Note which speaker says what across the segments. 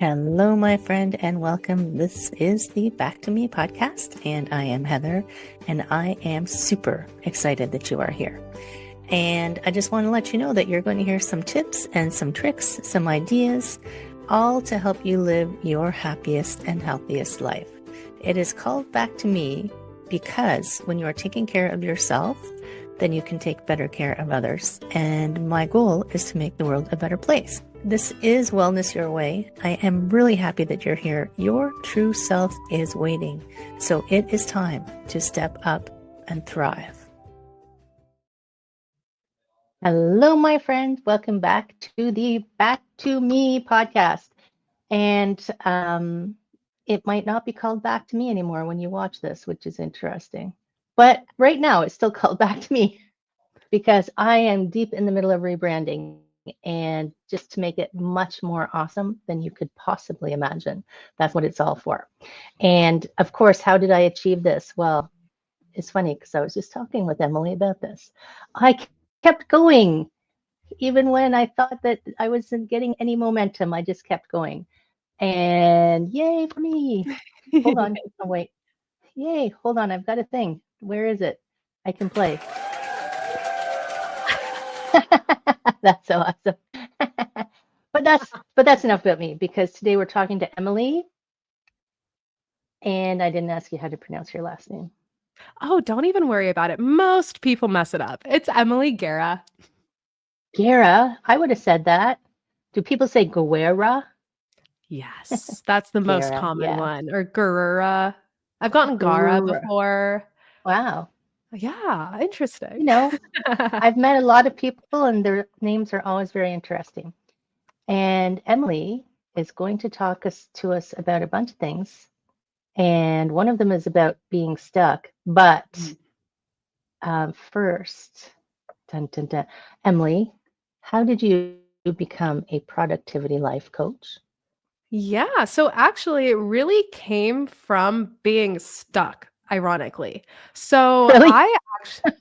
Speaker 1: Hello, my friend, and welcome. This is the Back to Me podcast, and I am Heather, and I am super excited that you are here. And I just want to let you know that you're going to hear some tips and some tricks, some ideas, all to help you live your happiest and healthiest life. It is called Back to Me because when you are taking care of yourself, then you can take better care of others. And my goal is to make the world a better place. This is Wellness Your Way. I am really happy that you're here. Your true self is waiting. So it is time to step up and thrive. Hello, my friend. Welcome back to the Back to Me podcast. And it might not be called Back to Me anymore when you watch this, which is interesting. But right now it's still called Back to Me because I am deep in the middle of rebranding. And just to make it much more awesome than you could possibly imagine. That's what it's all for. And of course, how did I achieve this? Well, it's funny because I was just talking with Emily about this. I kept going. Even when I thought that I wasn't getting any momentum, I just kept going. And yay for me. Hold on. Oh, wait. Yay. Hold on. I've got a thing. Where is it? I can play. That's so awesome. but that's enough about me because today we're talking to Emily, and I didn't ask you how to pronounce your last name.
Speaker 2: Oh, don't even worry about it. Most people mess it up. It's Emily Guerra.
Speaker 1: Guerra, I would have said that. Do people say Guerra?
Speaker 2: Yes, that's the most
Speaker 1: Guerra,
Speaker 2: common
Speaker 1: yeah.
Speaker 2: one. Or Guerra. I've gotten Gara before.
Speaker 1: Wow.
Speaker 2: Yeah, interesting.
Speaker 1: You know, I've met a lot of people and their names are always very interesting. And Emily is going to talk to us about a bunch of things. And one of them is about being stuck. But first, dun, dun, dun. Emily, how did you become a productivity life coach?
Speaker 2: Yeah, so actually, it really came from being stuck, ironically. So
Speaker 1: Really?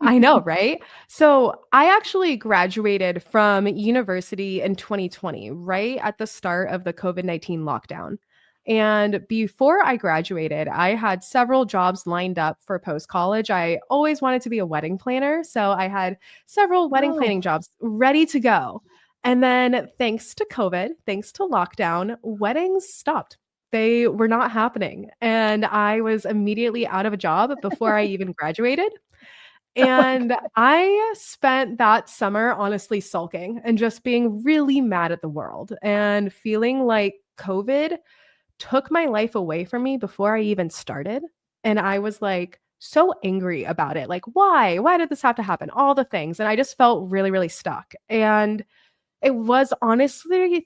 Speaker 2: I know, right? So I actually graduated from university in 2020, right at the start of the COVID-19 lockdown. And before I graduated, I had several jobs lined up for post-college. I always wanted to be a wedding planner, so I had several wedding planning jobs ready to go. And then thanks to COVID, thanks to lockdown, weddings stopped. They were not happening. And I was immediately out of a job before I even graduated. And I spent that summer honestly sulking and just being really mad at the world and feeling like COVID took my life away from me before I even started. And I was like so angry about it. Like, why? Why did this have to happen? All the things. And I just felt really, really stuck. And it was honestly,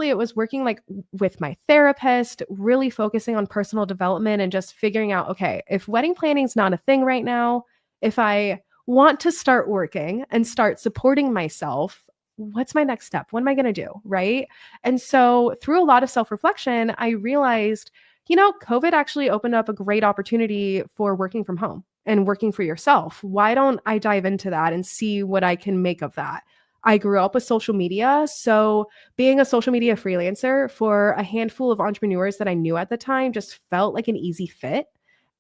Speaker 2: it was working like with my therapist, really focusing on personal development and just figuring out, okay, if wedding planning is not a thing right now, if I want to start working and start supporting myself, what's my next step? What am I going to do? Right. And so through a lot of self-reflection, I realized, COVID actually opened up a great opportunity for working from home and working for yourself. Why don't I dive into that and see what I can make of that? I grew up with social media. So being a social media freelancer for a handful of entrepreneurs that I knew at the time just felt like an easy fit.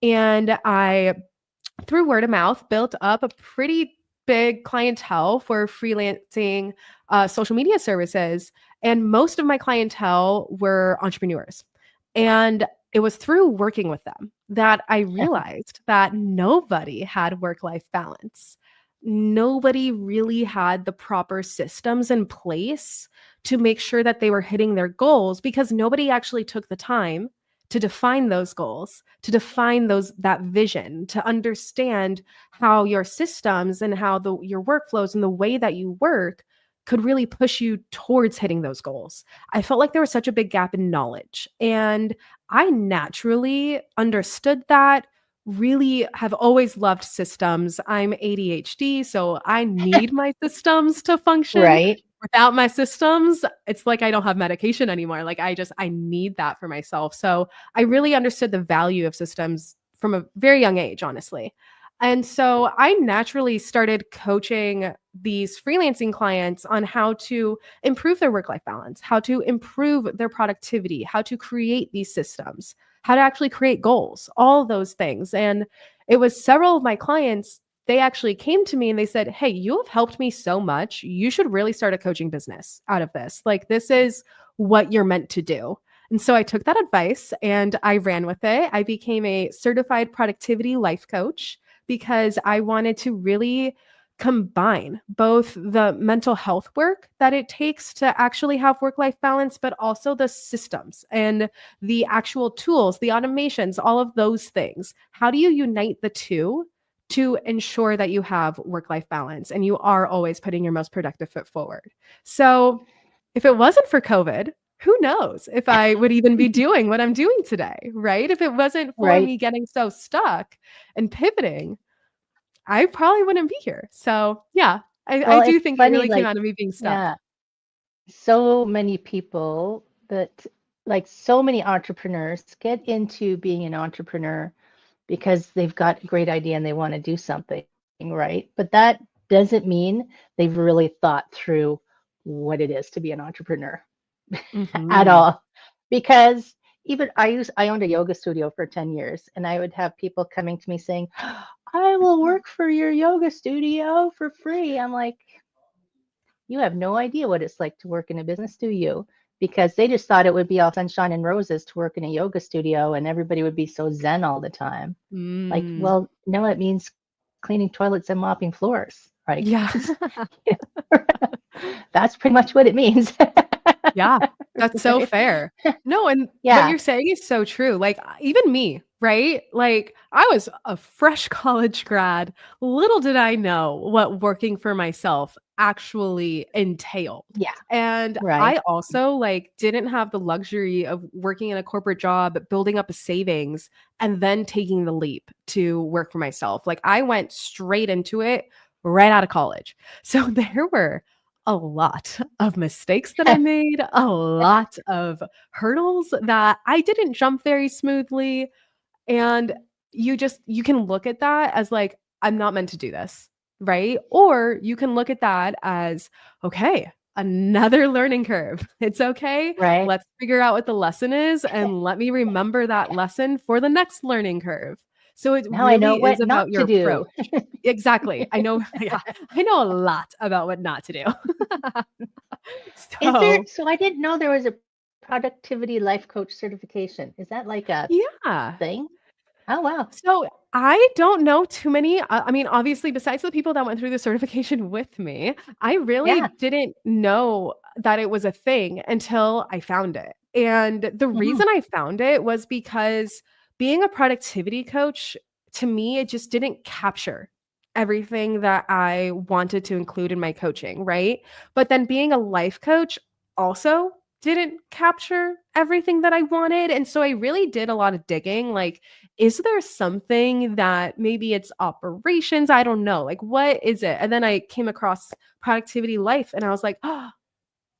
Speaker 2: And I, through word of mouth, built up a pretty big clientele for freelancing social media services. And most of my clientele were entrepreneurs. And it was through working with them that I realized that nobody had work-life balance. Nobody really had the proper systems in place to make sure that they were hitting their goals because nobody actually took the time to define those goals, to define that vision, to understand how your systems and how your workflows and the way that you work could really push you towards hitting those goals. I felt like there was such a big gap in knowledge, and I naturally understood that. Really have always loved systems. I'm ADHD, so I need my systems to function.
Speaker 1: Right.
Speaker 2: Without my systems, it's like I don't have medication anymore. Like I need that for myself. So I really understood the value of systems from a very young age, honestly. And so I naturally started coaching these freelancing clients on how to improve their work life balance, how to improve their productivity, how to create these systems, how to actually create goals, all those things. And it was several of my clients, they actually came to me and they said, "Hey, you have helped me so much. You should really start a coaching business out of this. Like, this is what you're meant to do." And so I took that advice and I ran with it. I became a certified productivity life coach because I wanted to really combine both the mental health work that it takes to actually have work life balance, but also the systems and the actual tools, the automations, all of those things. How do you unite the two to ensure that you have work life balance and you are always putting your most productive foot forward? So, if it wasn't for COVID, who knows if I would even be doing what I'm doing today, right? If it wasn't for
Speaker 1: Right.
Speaker 2: me getting so stuck and pivoting, I probably wouldn't be here. So, yeah, I
Speaker 1: Well,
Speaker 2: do
Speaker 1: it's
Speaker 2: think it
Speaker 1: funny,
Speaker 2: really came
Speaker 1: like,
Speaker 2: out of me being stuck.
Speaker 1: yeah, so many people that, like, so many entrepreneurs get into being an entrepreneur because they've got a great idea and they want to do something, right? But that doesn't mean they've really thought through what it is to be an entrepreneur at
Speaker 2: Mhm.
Speaker 1: all. Because even I owned a yoga studio for 10 years and I would have people coming to me saying, "I will work for your yoga studio for free." I'm like, "You have no idea what it's like to work in a business, do you?" Because they just thought it would be all sunshine and roses to work in a yoga studio and everybody would be so zen all the time. Like,
Speaker 2: Mm.
Speaker 1: well, no, it means cleaning toilets and mopping floors. Like,
Speaker 2: Yeah.
Speaker 1: that's pretty much what it means.
Speaker 2: Yeah, that's so
Speaker 1: Right?
Speaker 2: fair. No, and what
Speaker 1: Yeah,
Speaker 2: you're saying is so true. Like, even me, right? Like, I was a fresh college grad. Little did I know what working for myself actually entailed.
Speaker 1: yeah,
Speaker 2: And I
Speaker 1: right.
Speaker 2: also like didn't have the luxury of working in a corporate job, building up a savings, and then taking the leap to work for myself. Like, I went straight into it right out of college. So there were a lot of mistakes that I made, a lot of hurdles that I didn't jump very smoothly, and you can look at that as like, I'm not meant to do this, right? Or you can look at that as, okay, another learning curve. It's okay.
Speaker 1: Right.
Speaker 2: Let's figure out what the lesson is and let me remember that lesson for the next learning curve. So it
Speaker 1: Now I know
Speaker 2: really is
Speaker 1: what
Speaker 2: about
Speaker 1: not
Speaker 2: your
Speaker 1: to
Speaker 2: approach.
Speaker 1: do.
Speaker 2: Exactly. I know, yeah, I know a lot about what not to do.
Speaker 1: Is there,
Speaker 2: So,
Speaker 1: so I didn't know there was a productivity life coach certification. Is that like a
Speaker 2: yeah.
Speaker 1: thing? Oh, wow.
Speaker 2: So I don't know too many. I mean, obviously, besides the people that went through the certification with me, I really
Speaker 1: Yeah.
Speaker 2: didn't know that it was a thing until I found it. And the
Speaker 1: Mhm.
Speaker 2: reason I found it was because being a productivity coach, to me, it just didn't capture everything that I wanted to include in my coaching, right? But then being a life coach also didn't capture everything that I wanted. And so I really did a lot of digging. Like, is there something that maybe it's operations? I don't know. Like, what is it? And then I came across productivity life and I was like, oh,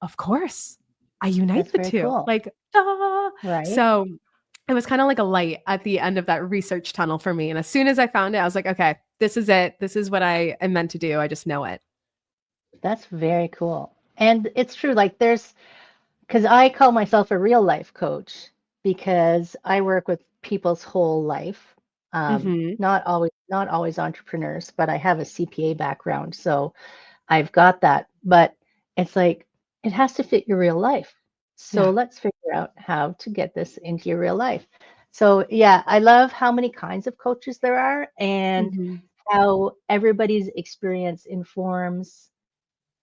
Speaker 2: of course, I unite
Speaker 1: That's
Speaker 2: the
Speaker 1: very
Speaker 2: two.
Speaker 1: cool.
Speaker 2: Like, ah.
Speaker 1: Right.
Speaker 2: So it was kind of like a light at the end of that research tunnel for me. And as soon as I found it, I was like, okay, this is it. This is what I am meant to do. I just know it.
Speaker 1: That's very cool. And it's true. Like there's, because I call myself a real life coach because I work with people's whole life.
Speaker 2: Hmm.
Speaker 1: Not always entrepreneurs, but I have a CPA background, so I've got that. But it's like it has to fit your real life. So
Speaker 2: Yeah.
Speaker 1: let's figure out how to get this into your real life. So yeah, I love how many kinds of coaches there are and
Speaker 2: Hmm.
Speaker 1: how everybody's experience informs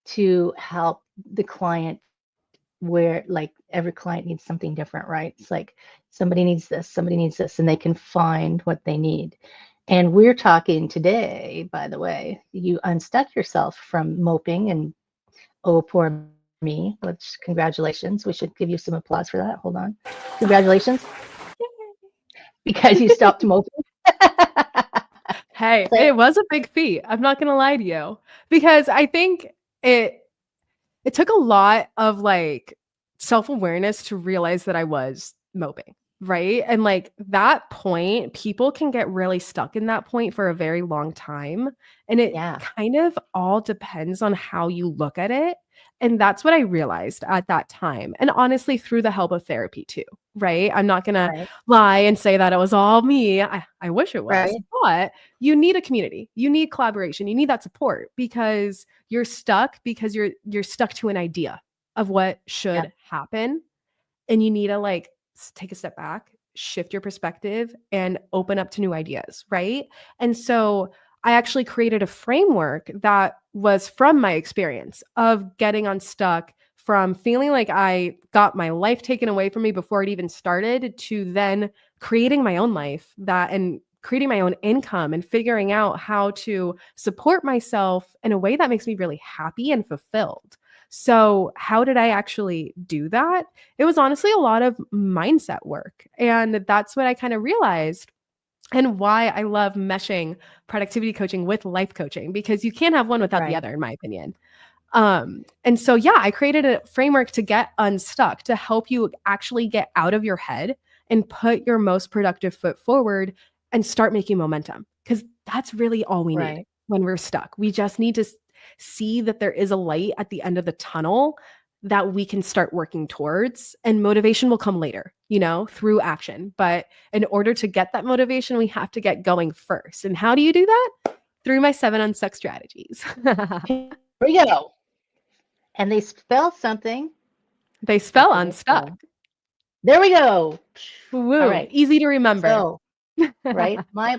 Speaker 1: to help the client where like every client needs something different, right? It's like somebody needs this, and they can find what they need. And we're talking today, by the way, you unstuck yourself from moping and oh, poor me, which congratulations. We should give you some applause for that. Hold on. Congratulations, because you stopped moping.
Speaker 2: Hey,
Speaker 1: It's
Speaker 2: it
Speaker 1: like,
Speaker 2: was a big feat. I'm not going to lie to you because I think it it took a lot of like self-awareness to realize that I was moping. right? And like that point, people can get really stuck in that point for a very long time. And it
Speaker 1: Yeah.
Speaker 2: kind of all depends on how you look at it. And that's what I realized at that time. And honestly, through the help of therapy too, right? I'm not going to
Speaker 1: Right.
Speaker 2: lie and say that it was all me. I wish it was,
Speaker 1: Right.
Speaker 2: but you need a community. You need collaboration. You need that support because you're stuck because you're stuck to an idea of what
Speaker 1: Yep.
Speaker 2: should happen, and you need to like take a step back, shift your perspective, and open up to new ideas, right? And so I actually created a framework that was from my experience of getting unstuck, from feeling like I got my life taken away from me before it even started, to then creating my own life that and creating my own income and figuring out how to support myself in a way that makes me really happy and fulfilled. So, how did I actually do that? It was honestly a lot of mindset work. And that's what I kind of realized, and why I love meshing productivity coaching with life coaching, because you can't have one without the
Speaker 1: Right.
Speaker 2: other, in my opinion. And so, yeah, I created a framework to get unstuck, to help you actually get out of your head and put your most productive foot forward and start making momentum. Because that's really all we need
Speaker 1: Right.
Speaker 2: when we're stuck. We just need to see that there is a light at the end of the tunnel that we can start working towards, and motivation will come later, through action. But in order to get that motivation, we have to get going first. And how do you do that? Through my 7 unstuck strategies.
Speaker 1: Here we go. And they spell something.
Speaker 2: They
Speaker 1: What
Speaker 2: spell
Speaker 1: do they
Speaker 2: unstuck.
Speaker 1: spell? There we go. All
Speaker 2: Woo,
Speaker 1: right.
Speaker 2: easy to remember.
Speaker 1: So, right. The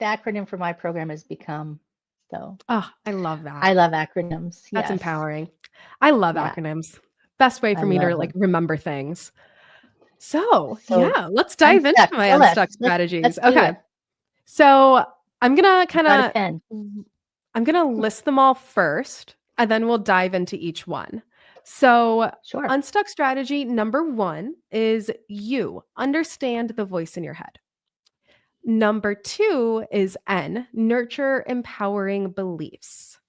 Speaker 1: acronym for my program has become so.
Speaker 2: Oh, I love that.
Speaker 1: I love acronyms.
Speaker 2: That's
Speaker 1: Yes.
Speaker 2: empowering. I love
Speaker 1: Yeah.
Speaker 2: acronyms. Best way
Speaker 1: I
Speaker 2: for me to
Speaker 1: love
Speaker 2: like
Speaker 1: them.
Speaker 2: remember things. So,
Speaker 1: So
Speaker 2: yeah, let's dive into
Speaker 1: unstuck.
Speaker 2: my
Speaker 1: Tell us.
Speaker 2: unstuck
Speaker 1: Let's
Speaker 2: strategies.
Speaker 1: do
Speaker 2: Okay.
Speaker 1: it.
Speaker 2: So, I'm going to
Speaker 1: I've
Speaker 2: kind
Speaker 1: got a pen.
Speaker 2: of I'm going to list them all first, and then we'll dive into each one. So,
Speaker 1: Sure.
Speaker 2: unstuck strategy number 1 is you understand the voice in your head. Number 2 is N, nurture empowering beliefs.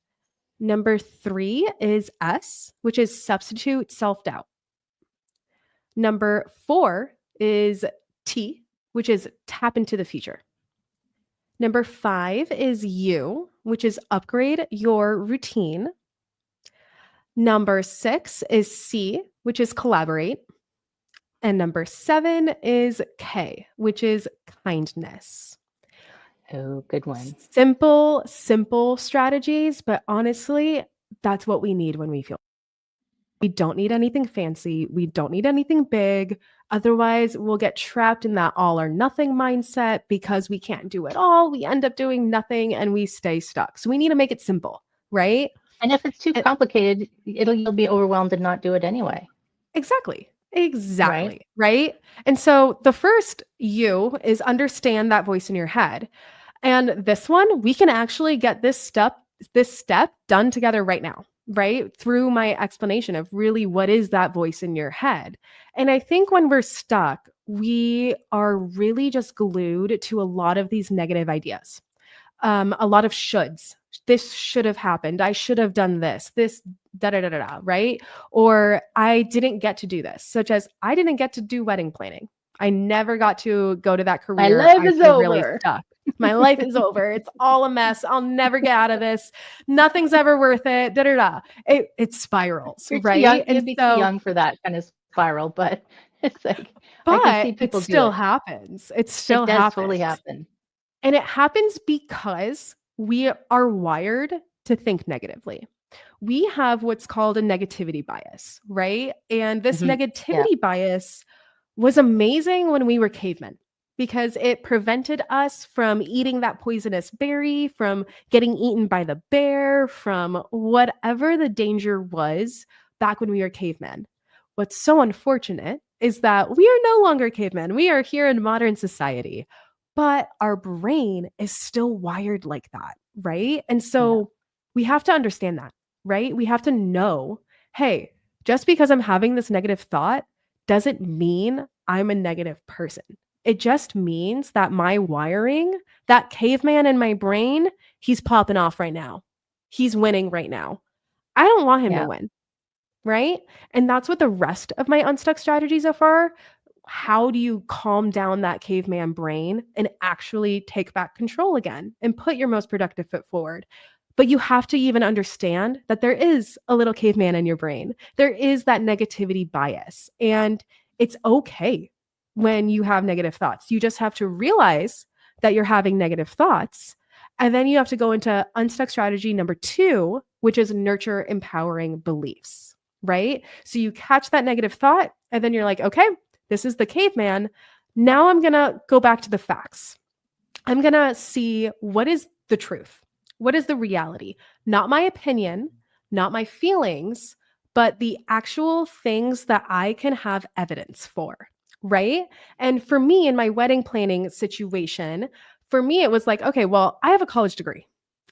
Speaker 2: Number 3 is S, which is substitute self doubt. Number 4 is T, which is tap into the future. Number 5 is U, which is upgrade your routine. Number 6 is C, which is collaborate. And number 7 is K, which is kindness.
Speaker 1: Oh, good one.
Speaker 2: Simple strategies, but honestly, that's what we need when we feel. We don't need anything fancy. We don't need anything big. Otherwise, we'll get trapped in that all or nothing mindset because we can't do it all. We end up doing nothing and we stay stuck. So we need to make it simple, right?
Speaker 1: And if it's too
Speaker 2: And
Speaker 1: complicated, you'll be overwhelmed and not do it anyway.
Speaker 2: exactly.
Speaker 1: Right.
Speaker 2: Exactly. Right. And so the first you is understand that voice in your head. And this one, we can actually get this step done together right now, right? Through my explanation of really what is that voice in your head. And I think when we're stuck, we are really just glued to a lot of these negative ideas, a lot of shoulds. This should have happened. I should have done this. This da da da da da, right? Or I didn't get to do this, such as I didn't get to do wedding planning. I never got to go to that
Speaker 1: My
Speaker 2: career.
Speaker 1: life
Speaker 2: I
Speaker 1: is
Speaker 2: feel really
Speaker 1: over.
Speaker 2: stuck. My life is over. It's all a mess. I'll never get out of this. Nothing's ever worth it. Da da da. It spirals,
Speaker 1: You're too young.
Speaker 2: right? And
Speaker 1: You'd be too
Speaker 2: so,
Speaker 1: young for that kind of spiral, but it's like I can
Speaker 2: but
Speaker 1: see
Speaker 2: it
Speaker 1: people do
Speaker 2: still
Speaker 1: it.
Speaker 2: happens. It
Speaker 1: It
Speaker 2: still
Speaker 1: does totally
Speaker 2: happens.
Speaker 1: happen.
Speaker 2: And it happens because we are wired to think negatively. We have what's called a negativity bias, right? And this
Speaker 1: Yeah.
Speaker 2: negativity bias was amazing when we were cavemen because it prevented us from eating that poisonous berry, from getting eaten by the bear, from whatever the danger was back when we were cavemen. What's so unfortunate is that we are no longer cavemen. We are here in modern society, but our brain is still wired like that, right? And
Speaker 1: Yeah.
Speaker 2: so we have to understand that, right? We have to know, hey, just because I'm having this negative thought doesn't mean I'm a negative person. It just means that my wiring, that caveman in my brain, he's popping off right now. He's winning right now. I don't want him to
Speaker 1: Yeah.
Speaker 2: win, right? And that's what the rest of my unstuck strategies so far how do you calm down that caveman brain and actually take back control again and put your most productive foot forward? But you have to even understand that there is a little caveman in your brain. There is that negativity bias, and it's okay when you have negative thoughts. You just have to realize that you're having negative thoughts. And then you have to go into unstuck strategy number 2, which is nurture empowering beliefs, right? So you catch that negative thought, and then you're like, okay, this is the caveman. Now I'm going to go back to the facts. I'm going to see what is the truth. What is the reality? Not my opinion, not my feelings, but the actual things that I can have evidence for, right? And for me, in my wedding planning situation, for me, it was like, okay, well, I have a college degree.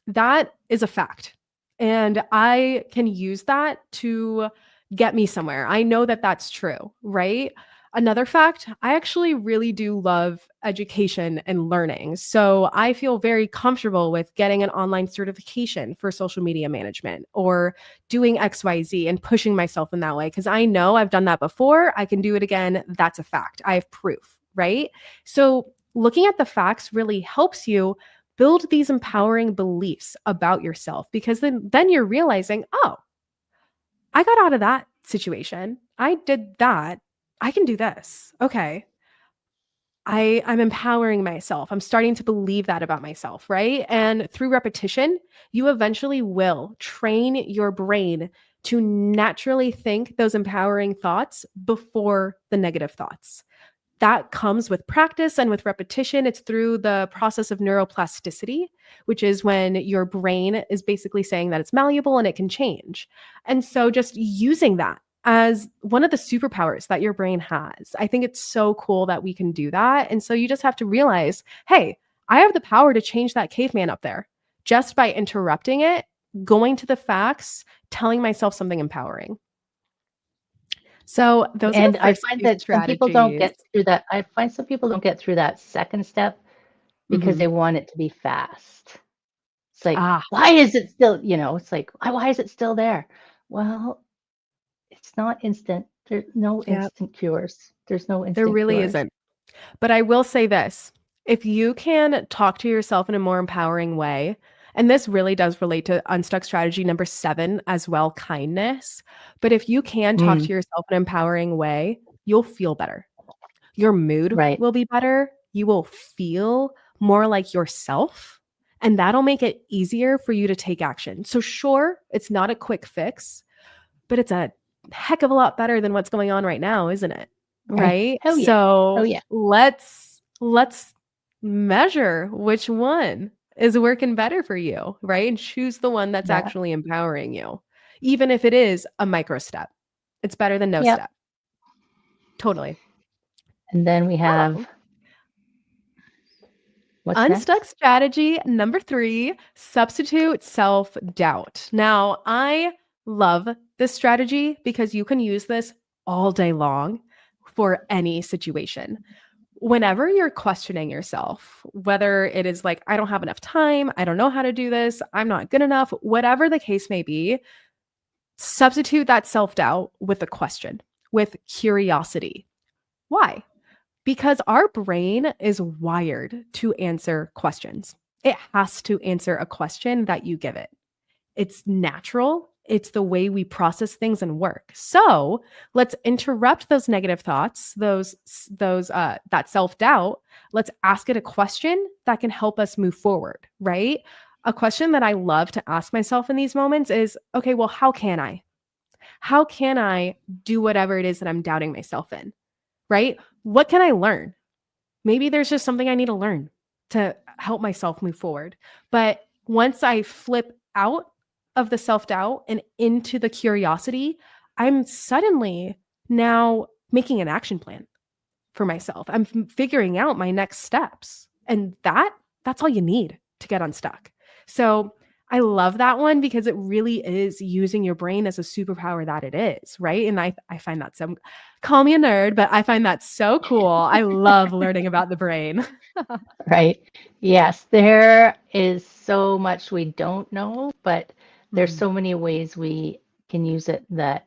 Speaker 2: That is a fact. And I can use that to get me somewhere. I know that that's true, right? Another fact, I actually really do love education and learning. So I feel very comfortable with getting an online certification for social media management or doing XYZ and pushing myself in that way because I know I've done that before. I can do it again. That's a fact. I have proof, right? So looking at the facts really helps you build these empowering beliefs about yourself because then you're realizing, oh, I got out of that situation. I did that. I can do this. Okay. I'm empowering myself. I'm starting to believe that about myself, right? And through repetition, you eventually will train your brain to naturally think those empowering thoughts before the negative thoughts. That comes with practice and with repetition. It's through the process of neuroplasticity, which is when your brain is basically saying that it's malleable and it can change. And so just using that as one of the superpowers that your brain has. I think it's so cool that we can do that. And so you just have to realize, hey, I have the power to change that caveman up there just by interrupting it, going to the facts, telling myself something empowering. So those are
Speaker 1: And
Speaker 2: the
Speaker 1: I
Speaker 2: first
Speaker 1: find
Speaker 2: few
Speaker 1: that some people don't
Speaker 2: strategies.
Speaker 1: get through that. I find some people don't get through that second step because
Speaker 2: Mhm.
Speaker 1: they want it to be fast. It's like,
Speaker 2: Ah,
Speaker 1: why is it still, it's like, why is it still there? Well, it's not instant. There's no
Speaker 2: yeah,
Speaker 1: instant cures. There's no
Speaker 2: there
Speaker 1: instant
Speaker 2: really
Speaker 1: cures.
Speaker 2: isn't. But I will say this, if you can talk to yourself in a more empowering way, and this really does relate to unstuck strategy number 7 as well, kindness. But if you can talk
Speaker 1: Mm,
Speaker 2: to yourself in an empowering way, you'll feel better. Your mood
Speaker 1: right.
Speaker 2: will be better. You will feel more like yourself. And that'll make it easier for you to take action. So, sure, it's not a quick fix, but it's a heck of a lot better than what's going on right now, isn't it? Right?
Speaker 1: Oh yeah. Oh
Speaker 2: So
Speaker 1: yeah.
Speaker 2: let's measure which one is working better for you, right? And choose the one that's
Speaker 1: That.
Speaker 2: actually empowering you. Even if it is a micro step. It's better than no
Speaker 1: Yep.
Speaker 2: step. Totally.
Speaker 1: And then we have
Speaker 2: Oh,
Speaker 1: what's
Speaker 2: unstuck
Speaker 1: next?
Speaker 2: strategy number 3, substitute self doubt. Now, I love this strategy because you can use this all day long for any situation. Whenever you're questioning yourself, whether it is like, I don't have enough time, I don't know how to do this, I'm not good enough, whatever the case may be, substitute that self doubt with a question, with curiosity. Why? Because our brain is wired to answer questions. It has to answer a question that you give it. It's natural. It's the way we process things and work. So let's interrupt those negative thoughts, those that self doubt. Let's ask it a question that can help us move forward. Right? A question that I love to ask myself in these moments is, okay, well, how can I? How can I do whatever it is that I'm doubting myself in? Right? What can I learn? Maybe there's just something I need to learn to help myself move forward. But once I flip out of the self doubt and into the curiosity, I'm suddenly now making an action plan for myself. I'm figuring out my next steps. And that's all you need to get unstuck. So I love that one because it really is using your brain as a superpower that it is, right? And I find that so, call me a nerd, but I find that so cool. I love learning about the brain.
Speaker 1: Right. Yes, there is so much we don't know, but there's
Speaker 2: Mhm.
Speaker 1: so many ways we can use it that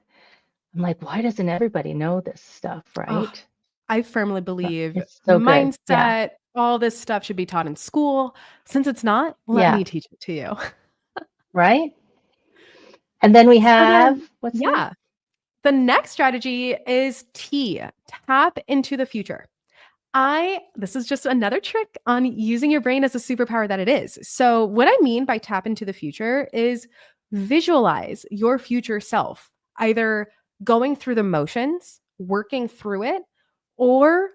Speaker 1: I'm like, why doesn't everybody know this stuff,
Speaker 2: Oh,
Speaker 1: right?
Speaker 2: I firmly believe
Speaker 1: It's so good. Yeah.
Speaker 2: mindset, all this stuff should be taught in school. Since it's not, let
Speaker 1: Yeah.
Speaker 2: me teach it to you.
Speaker 1: Right. And then we
Speaker 2: So
Speaker 1: have,
Speaker 2: then,
Speaker 1: what's
Speaker 2: yeah,
Speaker 1: next?
Speaker 2: the next strategy is T, tap into the future. This is just another trick on using your brain as a superpower that it is. So, what I mean by tap into the future is visualize your future self, either going through the motions, working through it, or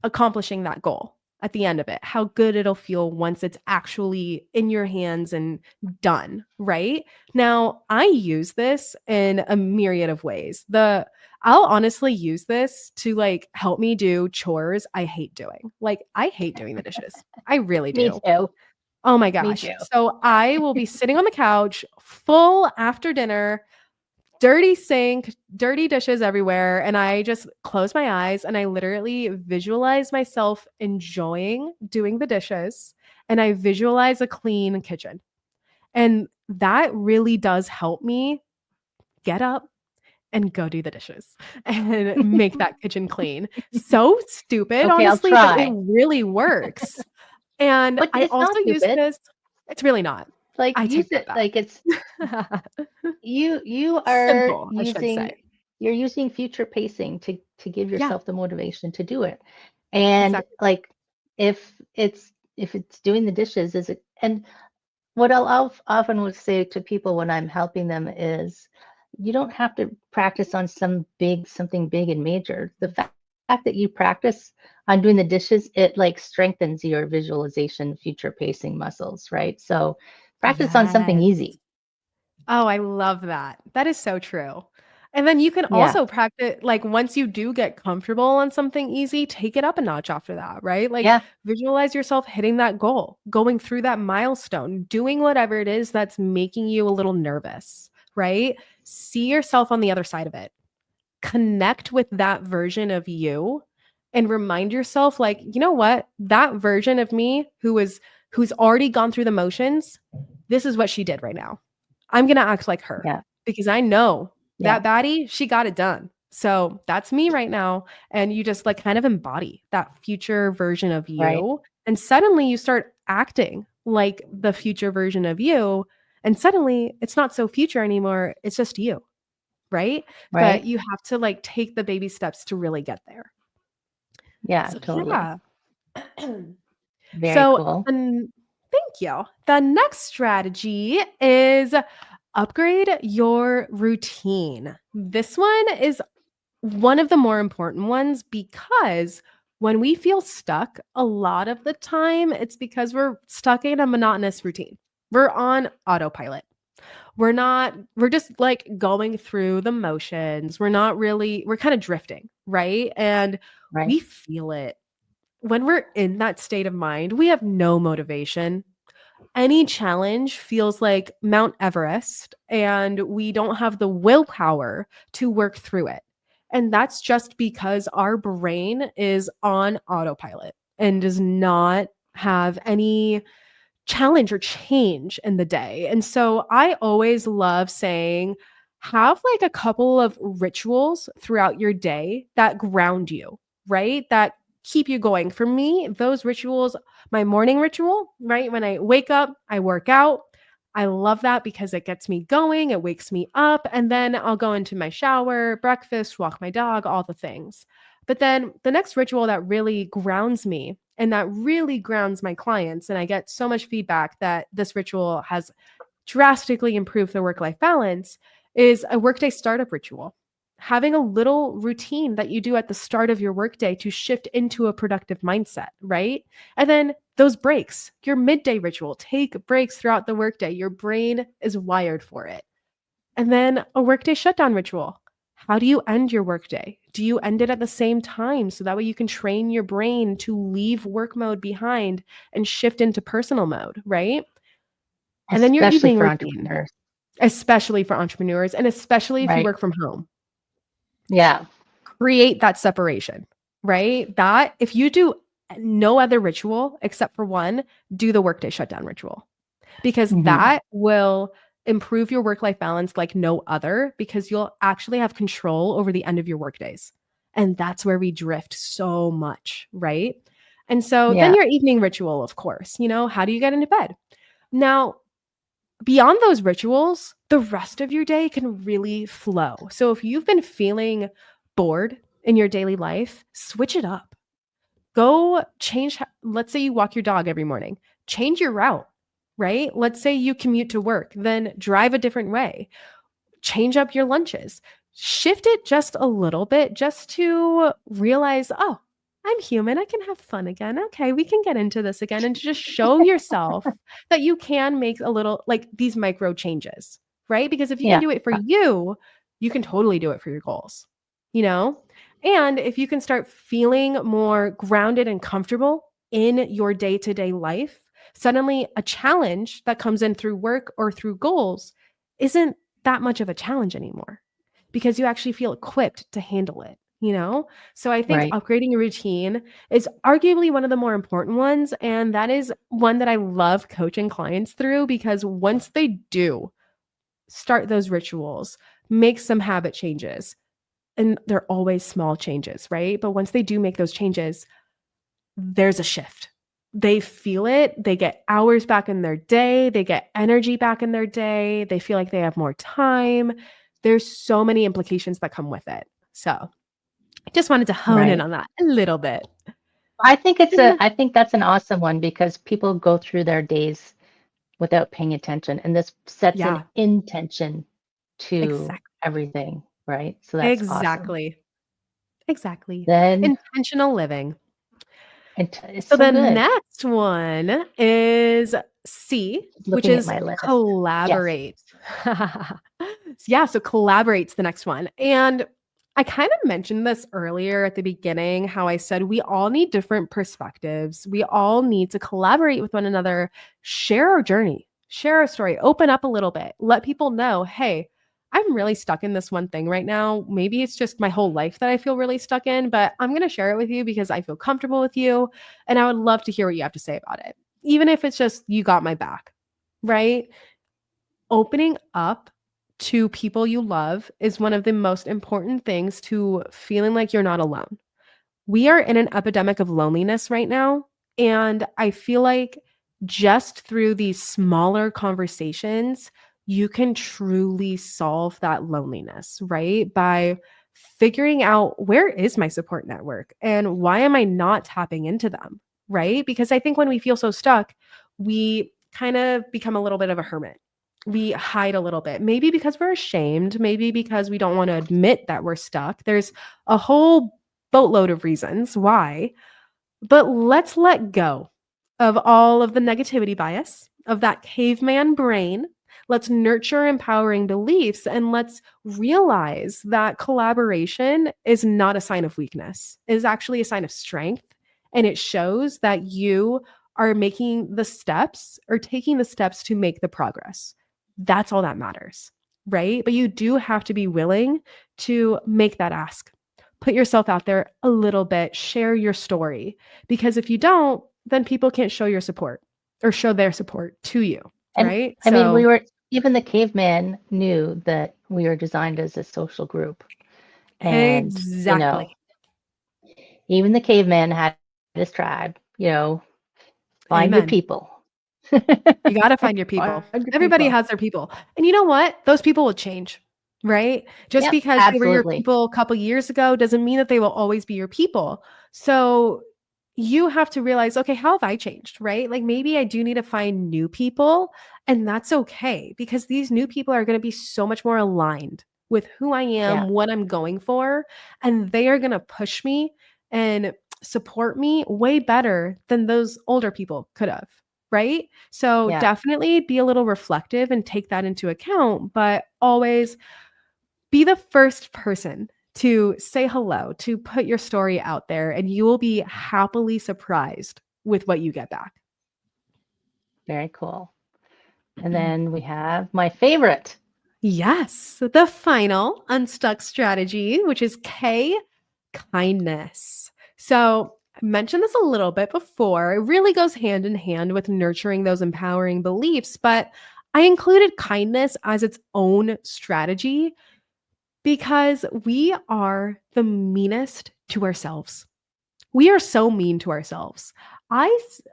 Speaker 2: accomplishing that goal at the end of it, how good it'll feel once it's actually in your hands and done, right? Now, I use this in a myriad of ways. I'll honestly use this to like help me do chores I hate doing. Like I hate doing the dishes. I really
Speaker 1: Me
Speaker 2: do.
Speaker 1: too.
Speaker 2: Oh my
Speaker 1: Me
Speaker 2: gosh.
Speaker 1: too.
Speaker 2: So I will be sitting on the couch full after dinner, dirty sink, dirty dishes everywhere. And I just close my eyes and I literally visualize myself enjoying doing the dishes. And I visualize a clean kitchen. And that really does help me get up and go do the dishes and make that kitchen clean. So stupid,
Speaker 1: Okay, I'll
Speaker 2: honestly, but it
Speaker 1: try.
Speaker 2: really works. And
Speaker 1: But
Speaker 2: I
Speaker 1: it's not
Speaker 2: also use
Speaker 1: stupid.
Speaker 2: this, it's really not.
Speaker 1: Like
Speaker 2: I
Speaker 1: use
Speaker 2: take that
Speaker 1: it
Speaker 2: back.
Speaker 1: like it's you are
Speaker 2: Simple, I should
Speaker 1: using
Speaker 2: say.
Speaker 1: you're using future pacing to give
Speaker 2: Yeah,
Speaker 1: yourself the motivation to do it. And
Speaker 2: exactly.
Speaker 1: like if it's doing the dishes is it and what I'll often would say to people when I'm helping them is you don't have to practice on something big and major. The fact that you practice on doing the dishes, it like strengthens your visualization, future pacing muscles, right? So practice on something
Speaker 2: Yes.
Speaker 1: easy.
Speaker 2: Oh, I love that. That is so true. And then you can
Speaker 1: Yeah.
Speaker 2: also practice like once you do get comfortable on something easy, take it up a notch after that, right? Like
Speaker 1: Yeah.
Speaker 2: visualize yourself hitting that goal, going through that milestone, doing whatever it is that's making you a little nervous, right? See yourself on the other side of it. Connect with that version of you and remind yourself like, you know what? That version of me who's already gone through the motions, this is what she did right now. I'm going to act like her
Speaker 1: Yeah.
Speaker 2: because I know
Speaker 1: Yeah.
Speaker 2: that baddie, she got it done. So that's me right now. And you just like kind of embody that future version of
Speaker 1: Right.
Speaker 2: you. And suddenly you start acting like the future version of you. And suddenly it's not so future anymore. It's just you. Right. But
Speaker 1: Right.
Speaker 2: you have to like take the baby steps to really get there.
Speaker 1: Yeah,
Speaker 2: So,
Speaker 1: totally.
Speaker 2: yeah.
Speaker 1: Very
Speaker 2: So,
Speaker 1: cool.
Speaker 2: thank you. The next strategy is upgrade your routine. This one is one of the more important ones because when we feel stuck, a lot of the time it's because we're stuck in a monotonous routine. We're on autopilot. We're just like going through the motions. We're kind of drifting, right? And
Speaker 1: Right.
Speaker 2: we feel it. When we're in that state of mind, we have no motivation. Any challenge feels like Mount Everest, and we don't have the willpower to work through it. And that's just because our brain is on autopilot and does not have any challenge or change in the day. And so I always love saying, have like a couple of rituals throughout your day that ground you, right? That keep you going. For me, those rituals, my morning ritual, right? When I wake up, I work out. I love that because it gets me going, it wakes me up, and then I'll go into my shower, breakfast, walk my dog, all the things. But then the next ritual that really grounds me and that really grounds my clients, and I get so much feedback that this ritual has drastically improved their work life balance, is a workday startup ritual. Having a little routine that you do at the start of your workday to shift into a productive mindset, right? And then those breaks, your midday ritual, take breaks throughout the workday. Your brain is wired for it. And then a workday shutdown ritual. How do you end your workday? Do you end it at the same time so that way you can train your brain to leave work mode behind and shift into personal mode, right? And then your
Speaker 1: Especially
Speaker 2: evening
Speaker 1: for
Speaker 2: routine,
Speaker 1: entrepreneurs.
Speaker 2: especially for entrepreneurs and especially if you
Speaker 1: Right.
Speaker 2: work from home.
Speaker 1: Yeah.
Speaker 2: Create that separation, right? That if you do no other ritual except for one, do the workday shutdown ritual because
Speaker 1: Hmm.
Speaker 2: that will improve your work life balance like no other because you'll actually have control over the end of your work days. And that's where we drift so much, right? And so then
Speaker 1: Yeah.
Speaker 2: your evening ritual, of course, how do you get into bed? Now, beyond those rituals, the rest of your day can really flow. So if you've been feeling bored in your daily life, switch it up. Go change. Let's say you walk your dog every morning, change your route, right? Let's say you commute to work, then drive a different way, change up your lunches, shift it just a little bit just to realize, oh, I'm human. I can have fun again. Okay, we can get into this again and to just show yourself that you can make a little like these micro changes, right? Because if you can
Speaker 1: Yeah.
Speaker 2: do it for you can totally do it for your goals, you know? And if you can start feeling more grounded and comfortable in your day to day life, suddenly a challenge that comes in through work or through goals isn't that much of a challenge anymore because you actually feel equipped to handle it. So I think
Speaker 1: Right.
Speaker 2: upgrading your routine is arguably one of the more important ones. And that is one that I love coaching clients through because once they do start those rituals, make some habit changes, and they're always small changes, right? But once they do make those changes, there's a shift. They feel it. They get hours back in their day. They get energy back in their day. They feel like they have more time. There's so many implications that come with it. So I just wanted to hone in
Speaker 1: Right.
Speaker 2: on that a little bit.
Speaker 1: I
Speaker 2: And
Speaker 1: think that's an awesome one because people go through their days without paying attention, and this sets an
Speaker 2: yeah,
Speaker 1: intention to
Speaker 2: exactly.
Speaker 1: everything, right? So that's awesome.
Speaker 2: Exactly. Exactly.
Speaker 1: Then
Speaker 2: Intentional living.
Speaker 1: it's
Speaker 2: So
Speaker 1: so
Speaker 2: the
Speaker 1: good.
Speaker 2: next one is C,
Speaker 1: Just
Speaker 2: which
Speaker 1: looking at
Speaker 2: is
Speaker 1: my list. Yes.
Speaker 2: collaborate. Yeah, so collaborate's the next one. And I kind of mentioned this earlier at the beginning, how I said we all need different perspectives. We all need to collaborate with one another, share our journey, share our story, open up a little bit, let people know, hey, I'm really stuck in this one thing right now. Maybe it's just my whole life that I feel really stuck in, but I'm going to share it with you because I feel comfortable with you. And I would love to hear what you have to say about it, even if it's just you got my back, right? Opening up to people you love is one of the most important things to feeling like you're not alone. We are in an epidemic of loneliness right now. And I feel like just through these smaller conversations, you can truly solve that loneliness, right? By figuring out where is my support network and why am I not tapping into them, right? Because I think when we feel so stuck, we kind of become a little bit of a hermit. We hide a little bit, maybe because we're ashamed, maybe because we don't want to admit that we're stuck. There's a whole boatload of reasons why, but let's let go of all of the negativity bias, of that caveman brain. Let's nurture empowering beliefs and let's realize that collaboration is not a sign of weakness. It is actually a sign of strength. And it shows that you are making the steps or taking the steps to make the progress. That's all that matters, right? But you do have to be willing to make that ask. Put yourself out there a little bit, share your story. Because if you don't, then people can't show your support or show their support to you,
Speaker 1: And
Speaker 2: right?
Speaker 1: I mean,
Speaker 2: So,
Speaker 1: even the caveman knew that we were designed as a social group. And,
Speaker 2: exactly.
Speaker 1: even the caveman had his tribe, find your
Speaker 2: Amen.
Speaker 1: people.
Speaker 2: You got to find your people.
Speaker 1: Find your
Speaker 2: Everybody
Speaker 1: people.
Speaker 2: has their people. And you know what? Those people will change, right? Just
Speaker 1: Yep,
Speaker 2: because they were your
Speaker 1: absolutely.
Speaker 2: people a couple years ago doesn't mean that they will always be your people. So you have to realize, okay, how have I changed, right? Like maybe I do need to find new people, and that's okay because these new people are going to be so much more aligned with who I
Speaker 1: Yeah,
Speaker 2: am, what I'm going for, and they are going to push me and support me way better than those older people could have. Right. So
Speaker 1: yeah.
Speaker 2: definitely be a little reflective and take that into account, but always be the first person to say hello, to put your story out there, and you will be happily surprised with what you get back.
Speaker 1: Very cool. And then we have my favorite.
Speaker 2: Yes, the final unstuck strategy, which is K, kindness. So I mentioned this a little bit before. It really goes hand in hand with nurturing those empowering beliefs, but I included kindness as its own strategy Because we are the meanest to ourselves. We are so mean to ourselves.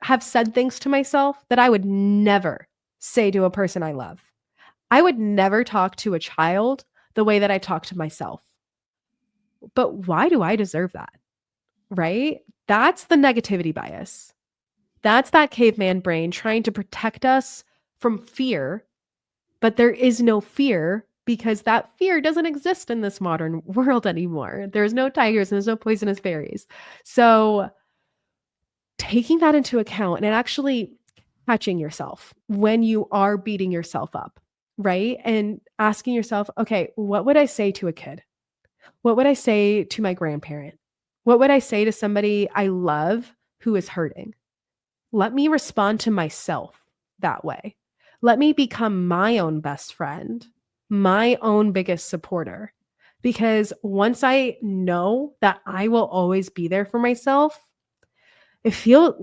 Speaker 2: Have said things to myself that I would never say to a person I love. I would never talk to a child the way that I talk to myself. But why do I deserve that? Right? That's the negativity bias. That's that caveman brain trying to protect us from fear, but there is no fear because that fear doesn't exist in this modern world anymore. There's no tigers and there's no poisonous berries. So, taking that into account and actually catching yourself when you are beating yourself up, right? And asking yourself, okay, what would I say to a kid? What would I say to my grandparent? What would I say to somebody I love who is hurting? Let me respond to myself that way. Let me become my own best friend, my own biggest supporter. Because once I know that I will always be there for myself,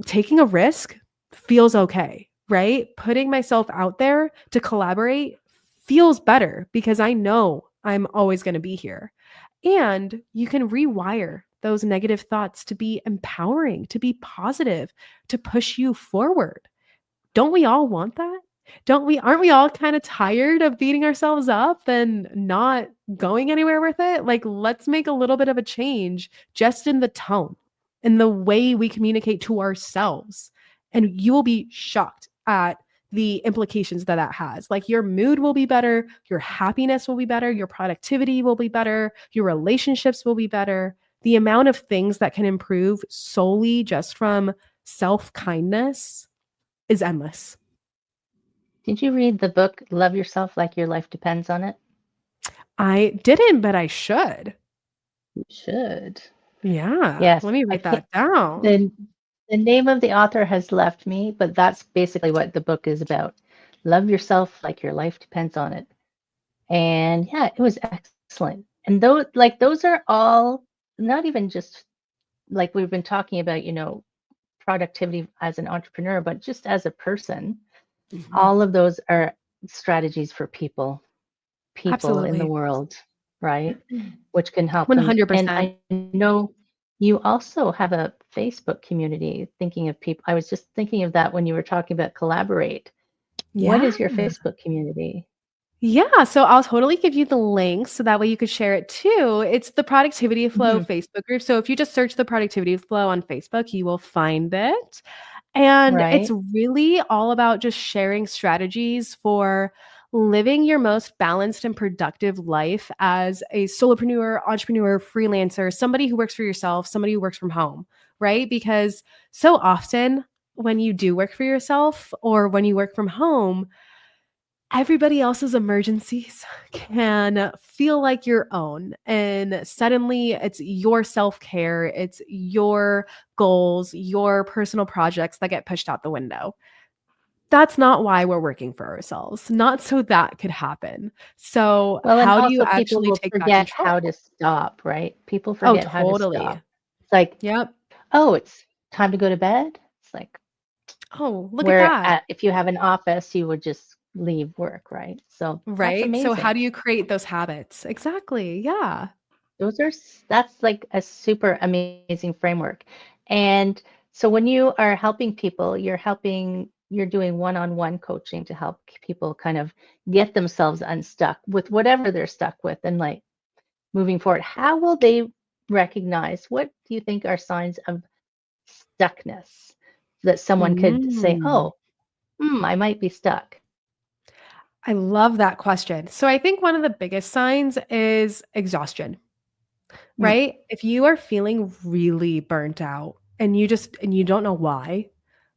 Speaker 2: taking a risk feels okay, right? Putting myself out there to collaborate feels better because I know I'm always going to be here. And you can rewire those negative thoughts to be empowering, to be positive, to push you forward. Don't we all want that? Don't we aren't we all kind of tired of beating ourselves up and not going anywhere with it? Like let's make a little bit of a change just in the tone, in the way we communicate to ourselves. And you will be shocked at the implications that that has. Like your mood will be better, your happiness will be better, your productivity will be better, your relationships will be better. The amount of things that can improve solely just from self-kindness is endless.
Speaker 1: Did you read the book Love Yourself Like Your Life Depends on It?
Speaker 2: I didn't, but I should.
Speaker 1: You should.
Speaker 2: Yeah,
Speaker 1: Yes,
Speaker 2: let me
Speaker 1: I
Speaker 2: write
Speaker 1: can't.
Speaker 2: that down.
Speaker 1: The name of the author has left me, but that's basically what the book is about. Love yourself like your life depends on it. And yeah, it was excellent. And those are all not even just like we've been talking about, productivity as an entrepreneur, but just as a person.
Speaker 2: Mhm.
Speaker 1: All of those are strategies for people in the
Speaker 2: Absolutely.
Speaker 1: world, right? Which can help them. And
Speaker 2: 100%.
Speaker 1: I know you also have a Facebook community thinking of people. I was just thinking of that when you were talking about collaborate. What
Speaker 2: Yeah.
Speaker 1: is your Facebook community?
Speaker 2: Yeah, so I'll totally give you the link so that way you could share it too. It's the Productivity Flow
Speaker 1: Hmm.
Speaker 2: Facebook group. So if you just search the Productivity Flow on Facebook, you will find it. And it's
Speaker 1: Right?
Speaker 2: really all about just sharing strategies for living your most balanced and productive life as a solopreneur, entrepreneur, freelancer, somebody who works for yourself, somebody who works from home, right? Because so often when you do work for yourself or when you work from home, everybody else's emergencies can feel like your own. And suddenly it's your self care, it's your goals, your personal projects that get pushed out the window. That's not why we're working for ourselves, not so that could happen. So,
Speaker 1: Well, and
Speaker 2: how do you
Speaker 1: also people
Speaker 2: actually
Speaker 1: will
Speaker 2: take back
Speaker 1: forget
Speaker 2: control?
Speaker 1: how to stop, right? People
Speaker 2: Oh,
Speaker 1: forget how to
Speaker 2: totally.
Speaker 1: stop. It's like,
Speaker 2: Yep.
Speaker 1: oh, it's time to go to bed. It's like
Speaker 2: Oh, look at
Speaker 1: where
Speaker 2: that.
Speaker 1: if you have an office, you would just leave work, right? So that's
Speaker 2: Right? So, how
Speaker 1: amazing.
Speaker 2: do you create those habits? Exactly. Yeah.
Speaker 1: That's like a super amazing framework. And so when you are helping people, you're doing one-on-one coaching to help people kind of get themselves unstuck with whatever they're stuck with and like moving forward. How will they recognize what do you think are signs of stuckness that someone could say,
Speaker 2: Mm.
Speaker 1: oh, I might be stuck?
Speaker 2: I love that question. So I think one of the biggest signs is exhaustion,
Speaker 1: Mm.
Speaker 2: right? If you are feeling really burnt out and you don't know why,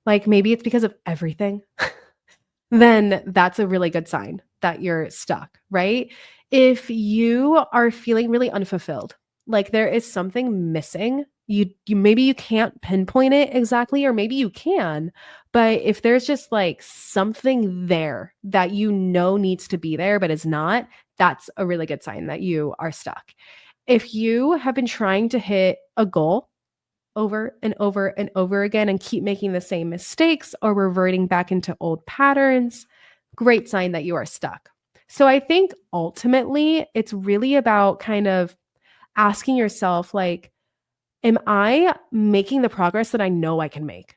Speaker 2: like maybe it's because of everything, then that's a really good sign that you're stuck, right? If you are feeling really unfulfilled, like there is something missing, you maybe you can't pinpoint it exactly or maybe you can, but if there's just like something there that you know needs to be there but is not, that's a really good sign that you are stuck. If you have been trying to hit a goal over and over and over again and keep making the same mistakes or reverting back into old patterns, great sign that you are stuck. So I think ultimately it's really about kind of asking yourself, like, am I making the progress that I know I can make?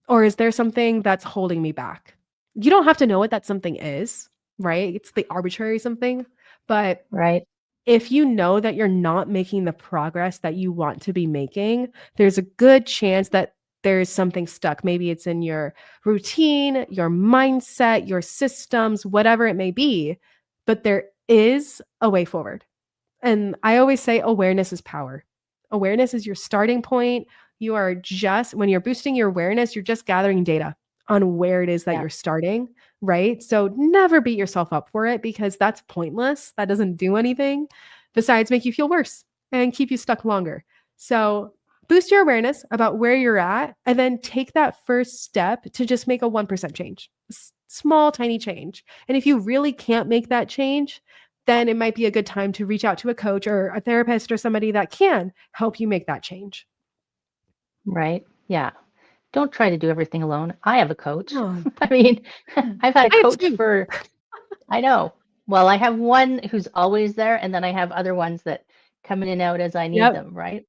Speaker 2: Or is there something that's holding me back? You don't have to know what that something is, right? It's the arbitrary something. But
Speaker 1: Right.
Speaker 2: if you know that you're not making the progress that you want to be making, there's a good chance that there's something stuck. Maybe it's in your routine, your mindset, your systems, whatever it may be, but there is a way forward. And I always say awareness is power. Awareness is your starting point. You are just, when you're boosting your awareness, you're just gathering data on where it is that
Speaker 1: Yeah.
Speaker 2: you're starting, right? So never beat yourself up for it because that's pointless. That doesn't do anything besides make you feel worse and keep you stuck longer. So boost your awareness about where you're at and then take that first step to just make a 1% change, small, tiny change. And if you really can't make that change, then it might be a good time to reach out to a coach or a therapist or somebody that can help you make that change.
Speaker 1: Right. Yeah. Don't try to do everything alone. I have a coach.
Speaker 2: Oh,
Speaker 1: I mean, I've had a
Speaker 2: I have
Speaker 1: coach
Speaker 2: 2.
Speaker 1: for, I know. Well, I have one who's always there, and then I have other ones that come in and out as I need
Speaker 2: Yep,
Speaker 1: them, right?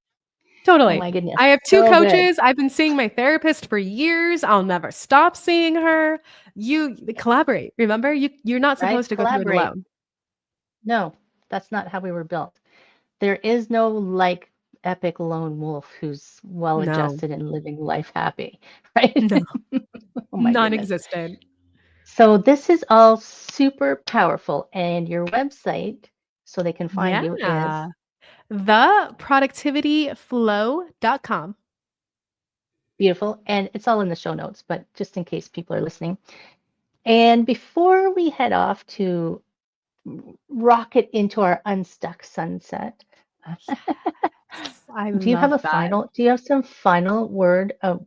Speaker 1: Oh
Speaker 2: totally.
Speaker 1: my goodness.
Speaker 2: I have 2
Speaker 1: So good.
Speaker 2: coaches. I've been seeing my therapist for years. I'll never stop seeing her. You collaborate. Remember, you're not
Speaker 1: Right?
Speaker 2: supposed to go through it
Speaker 1: Collaborate.
Speaker 2: alone.
Speaker 1: No, that's not how we were built. There is no like epic lone wolf who's well
Speaker 2: No,
Speaker 1: adjusted and living life happy, right?
Speaker 2: no,
Speaker 1: Oh my goodness.
Speaker 2: non-existent.
Speaker 1: So this is all super powerful, and your website, so they can find you, is
Speaker 2: Yeah. Theproductivityflow.com.
Speaker 1: beautiful, and it's all in the show notes, but just in case people are listening. And before we head off to rocket into our unstuck sunset,
Speaker 2: I
Speaker 1: do you have
Speaker 2: love
Speaker 1: a
Speaker 2: that.
Speaker 1: final, do you have some final words of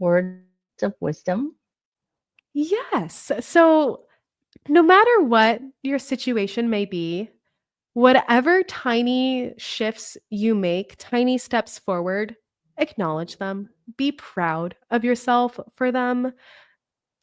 Speaker 1: wisdom?
Speaker 2: Yes. So no matter what your situation may be, whatever tiny shifts you make, tiny steps forward, acknowledge them. Be proud of yourself for them.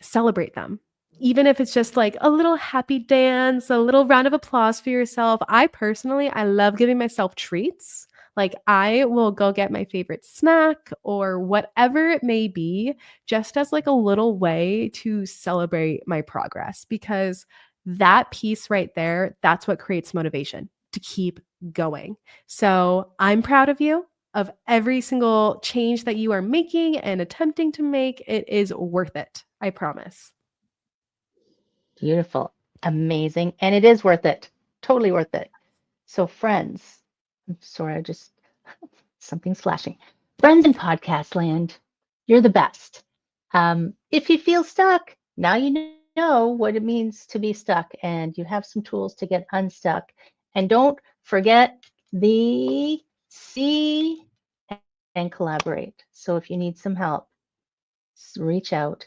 Speaker 2: Celebrate them. Even if it's just like a little happy dance, a little round of applause for yourself. I personally, I love giving myself treats. Like I will go get my favorite snack or whatever it may be, just as like a little way to celebrate my progress because that piece right there, that's what creates motivation to keep going. So I'm proud of you of every single change that you are making and attempting to make. It is worth it. I promise.
Speaker 1: Beautiful, amazing, and it is worth it. Totally worth it. So, friends, I'm sorry, I just something's flashing. Friends in podcast land, you're the best. If you feel stuck, now you know what it means to be stuck, and you have some tools to get unstuck. And don't forget the C and collaborate. So, if you need some help, reach out.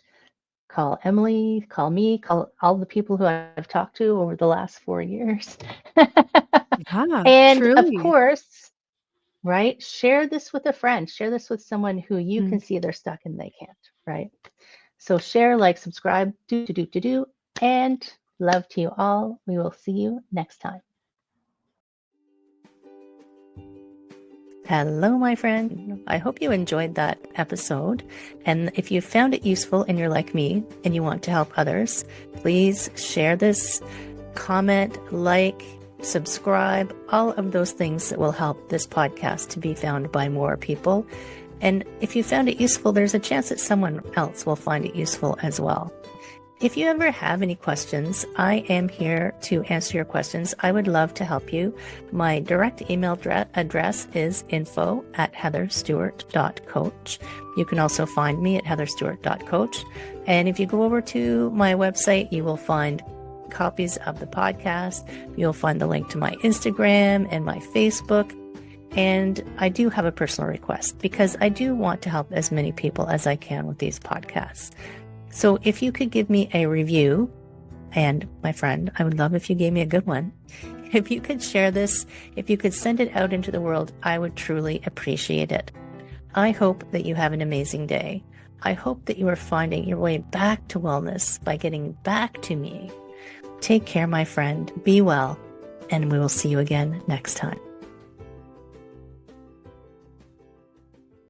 Speaker 1: Call Emily, call me, call all the people who I've talked to over the last 4 years.
Speaker 2: Yeah,
Speaker 1: And of
Speaker 2: truly.
Speaker 1: course, right, share this with a friend, share this with someone who you
Speaker 2: Mm.
Speaker 1: can see they're stuck and they can't, right? So share, like, subscribe, do, and love to you all. We will see you next time. Hello, my friend. I hope you enjoyed that episode. And if you found it useful and you're like me and you want to help others, please share this, comment, like, subscribe, all of those things that will help this podcast to be found by more people. And if you found it useful, there's a chance that someone else will find it useful as well. If you ever have any questions, I am here to answer your questions. I would love to help you. My direct email address is info@heatherstewart.coach. You can also find me at heatherstewart.coach. And if you go over to my website, you will find copies of the podcast. You'll find the link to my Instagram and my Facebook. And I do have a personal request because I do want to help as many people as I can with these podcasts. So if you could give me a review, and my friend, I would love if you gave me a good one. If you could share this, if you could send it out into the world, I would truly appreciate it. I hope that you have an amazing day. I hope that you are finding your way back to wellness by getting back to me. Take care, my friend. Be well, and we will see you again next time.